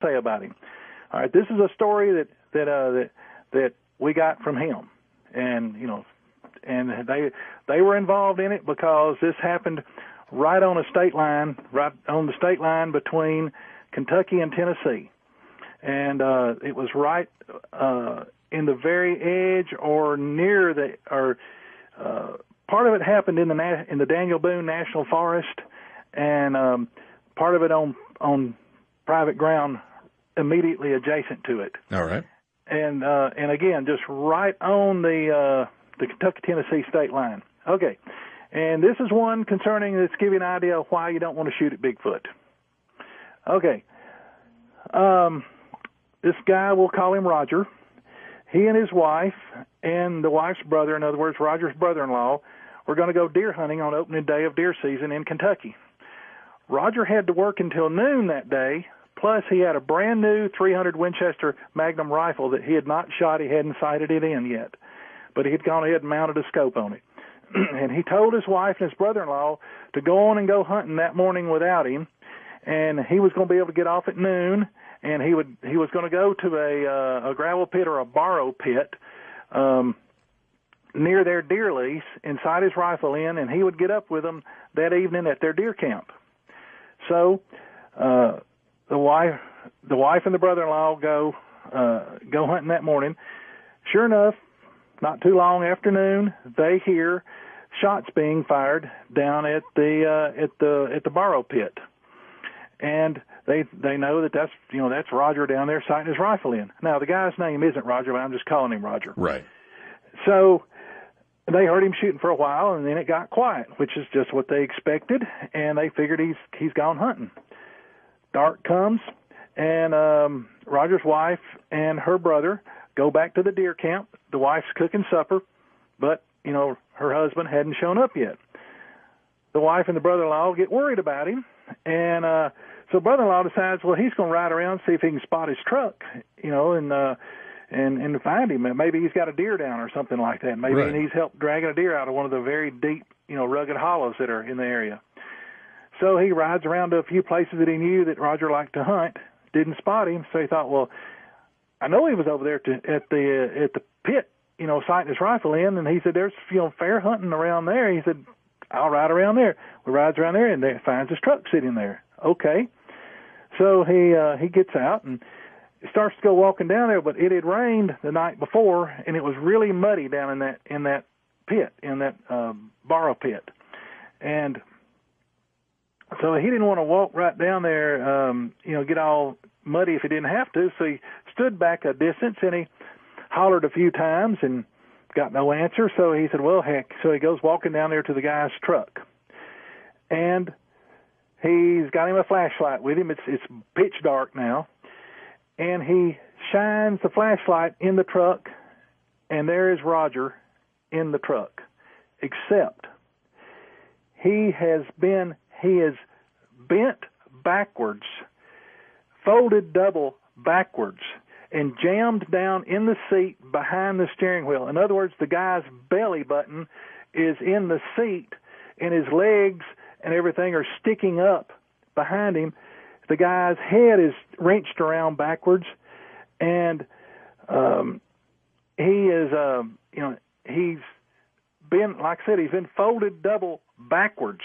say about him. All right, this is a story that we got from him, and and they were involved in it because this happened right on the state line between Kentucky and Tennessee, and it was right in the very edge or near part of it happened in the Daniel Boone National Forest, and part of it on private ground immediately adjacent to it. All right. And again, just right on the Kentucky-Tennessee state line. Okay. And this is one concerning that's giving an idea of why you don't want to shoot at Bigfoot. Okay. This guy, we'll call him Roger. He and his wife and the wife's brother, in other words, Roger's brother-in-law, were going to go deer hunting on opening day of deer season in Kentucky. Roger had to work until noon that day, plus he had a brand-new .300 Winchester Magnum rifle that he had not shot. He hadn't sighted it in yet, but he had gone ahead and mounted a scope on it. And he told his wife and his brother-in-law to go on and go hunting that morning without him, and he was going to be able to get off at noon, and he was going to go to a gravel pit or a borrow pit near their deer lease and sight his rifle in, and he would get up with them that evening at their deer camp. So the wife and the brother-in-law go hunting that morning. Sure enough, not too long after noon, they hear shots being fired down at the borrow pit, and they know that's Roger down there sighting his rifle in. Now the guy's name isn't Roger, but I'm just calling him Roger. Right. So they heard him shooting for a while, and then it got quiet, which is just what they expected, and they figured he's gone hunting. Dark comes, and Roger's wife and her brother go back to the deer camp. The wife's cooking supper, but, her husband hadn't shown up yet. The wife and the brother-in-law get worried about him, and so brother-in-law decides, well, he's going to ride around, see if he can spot his truck, and find him. Maybe he's got a deer down or something like that. Maybe he needs help dragging a deer out of one of the very deep, rugged hollows that are in the area. So he rides around to a few places that he knew that Roger liked to hunt, didn't spot him, so he thought, well, I know he was over there at the pit, sighting his rifle in, and he said, there's, fair hunting around there. He said, I'll ride around there. We rides around there, and finds his truck sitting there. Okay. So he gets out and starts to go walking down there, but it had rained the night before, and it was really muddy down in that pit, in that borrow pit. And so he didn't want to walk right down there, get all muddy if he didn't have to. So he stood back a distance, and he hollered a few times and got no answer. So he said, well, heck. So he goes walking down there to the guy's truck. And he's got him a flashlight with him. It's pitch dark now. And he shines the flashlight in the truck, and there is Roger in the truck. Except he is bent backwards, folded double backwards, and jammed down in the seat behind the steering wheel. In other words, the guy's belly button is in the seat, and his legs and everything are sticking up behind him. The guy's head is wrenched around backwards, and he is, he's been, like I said, he's been folded double backwards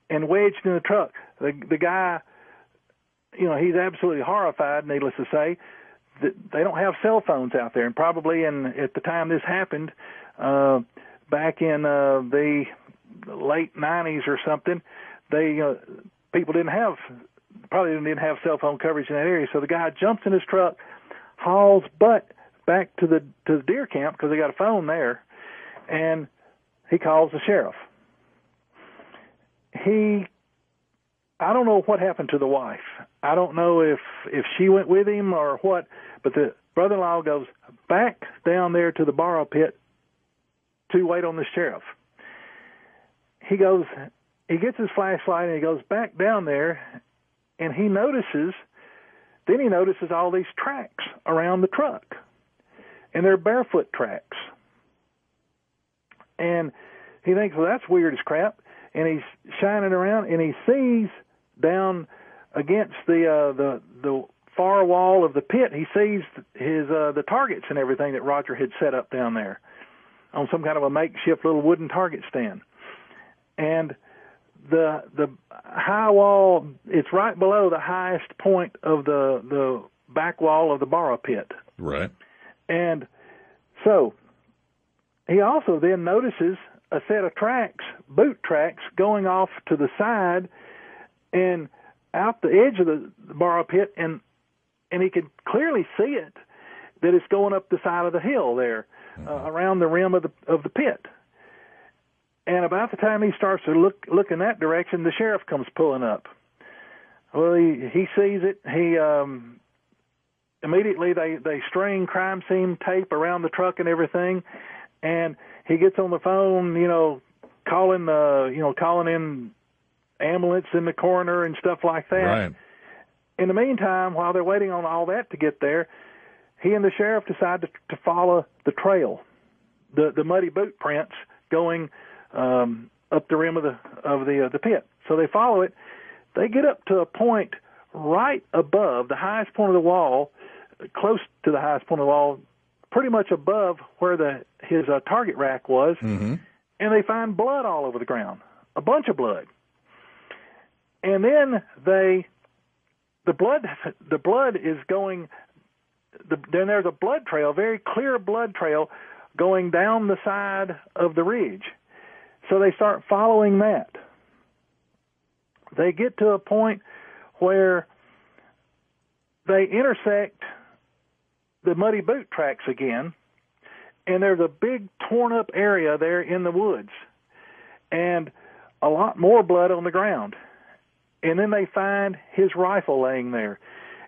and wedged in the truck. The guy, he's absolutely horrified, needless to say. They don't have cell phones out there, and probably at the time this happened, back in the late 90s or something, people didn't have cell phone coverage in that area. So the guy jumps in his truck, hauls butt back to the deer camp because they got a phone there, and he calls the sheriff. I don't know what happened to the wife. I don't know if she went with him or what, but the brother-in-law goes back down there to the borrow pit to wait on the sheriff. He gets his flashlight and he goes back down there, and he notices all these tracks around the truck, and they're barefoot tracks. And he thinks, well, that's weird as crap, and he's shining around, and he sees down against the the far wall of the pit, he sees the targets and everything that Roger had set up down there on some kind of a makeshift little wooden target stand. And the high wall, it's right below the highest point of the back wall of the borrow pit. Right. And so he also then notices a set of tracks, boot tracks, going off to the side and out the edge of the borrow pit, and he could clearly see it, that it's going up the side of the hill there, around the rim of the pit. And about the time he starts to look in that direction, the sheriff comes pulling up. Well, he sees it. He immediately they string crime scene tape around the truck and everything, and he gets on the phone, calling in ambulance and the coroner and stuff like that. Right. In the meantime, while they're waiting on all that to get there, he and the sheriff decide to follow the trail, the muddy boot prints going up the rim of the pit. So they follow it. They get up to a point right above the highest point of the wall, close to the highest point of the wall, pretty much above where his target rack was, mm-hmm. and they find blood all over the ground, a bunch of blood. And then the blood is going. Then there's a blood trail, very clear blood trail, going down the side of the ridge. So they start following that. They get to a point where they intersect the muddy boot tracks again, and there's a big torn-up area there in the woods, and a lot more blood on the ground. And then they find his rifle laying there.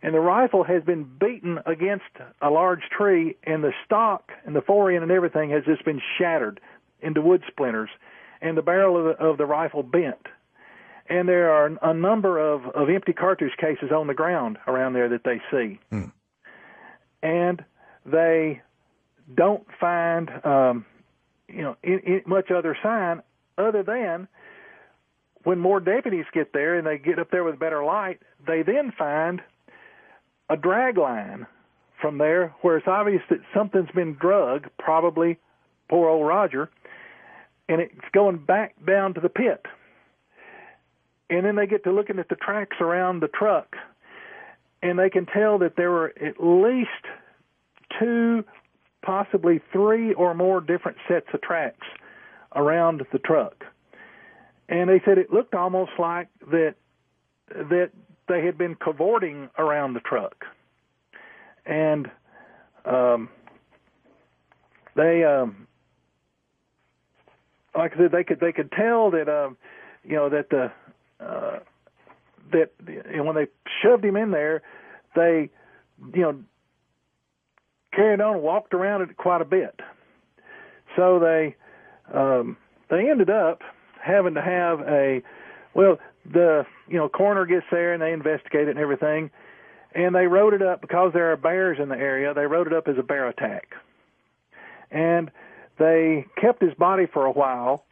And the rifle has been beaten against a large tree, and the stock and the fore-end and everything has just been shattered into wood splinters, and the barrel of the rifle bent. And there are a number of empty cartridge cases on the ground around there that they see. Hmm. And they don't find much other sign other than when more deputies get there and they get up there with better light, they then find a drag line from there where it's obvious that something's been drugged, probably poor old Roger, and it's going back down to the pit. And then they get to looking at the tracks around the truck, and they can tell that there were at least 2, possibly 3 or more different sets of tracks around the truck. And they said it looked almost like that they had been cavorting around the truck. And they, like I said, they could tell that that when they shoved him in there, they carried on and walked around it quite a bit. So they ended up having to have the coroner gets there and they investigate it and everything, and they wrote it up, because there are bears in the area, they wrote it up as a bear attack. And they kept his body for a while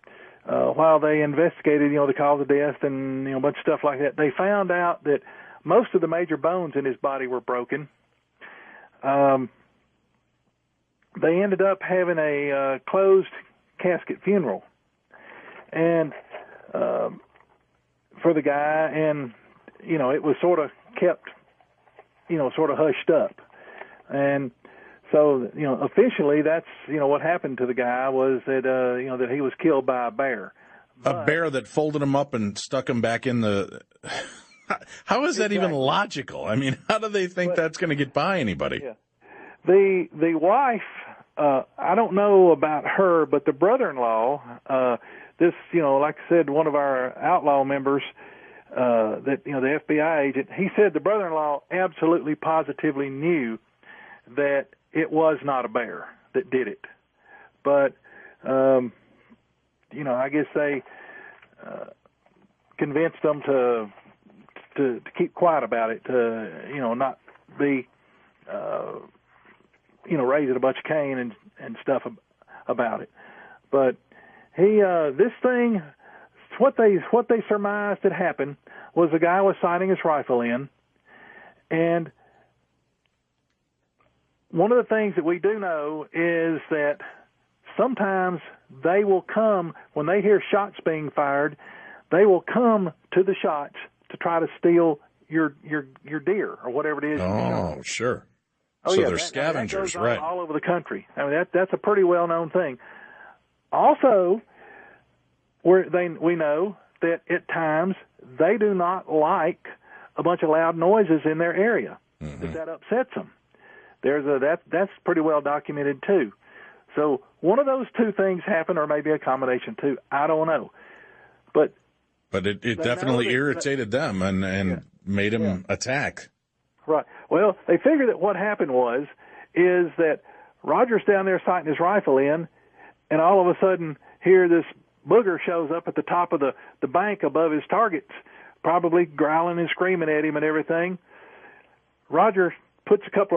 they investigated, the cause of death and, a bunch of stuff like that. They found out that most of the major bones in his body were broken. They ended up having a closed casket funeral, and for the guy, and it was sort of kept, sort of hushed up, and so officially that's what happened to the guy was that that he was killed by a bear. A bear that folded him up and stuck him back in the. How is that even logical? I mean, how do they think that's going to get by anybody? Yeah. The wife, I don't know about her, but the brother-in-law, this, like I said, one of our outlaw members, that, the FBI agent, he said the brother-in-law absolutely positively knew that it was not a bear that did it. But, I guess they convinced them to keep quiet about it, to, not be, raising a bunch of cane and stuff about it. But this thing, what they surmised had happened was the guy was sighting his rifle in, And one of the things that we do know is that sometimes they will come, when they hear shots being fired, they will come to the shots to try to steal your deer or whatever it is. Oh, sure. Oh, so yeah, they're scavengers, that goes right? all over the country. I mean, that's a pretty well-known thing. Also, we know that at times they do not like a bunch of loud noises in their area. Mm-hmm. That upsets them. That's pretty well documented too. So one of those two things happened, or maybe a combination too. I don't know, but it definitely irritated them and made them attack. Right. Well, they figured that what happened is that Roger's down there sighting his rifle in, and all of a sudden here this booger shows up at the top of the bank above his targets, probably growling and screaming at him and everything. Roger puts a couple of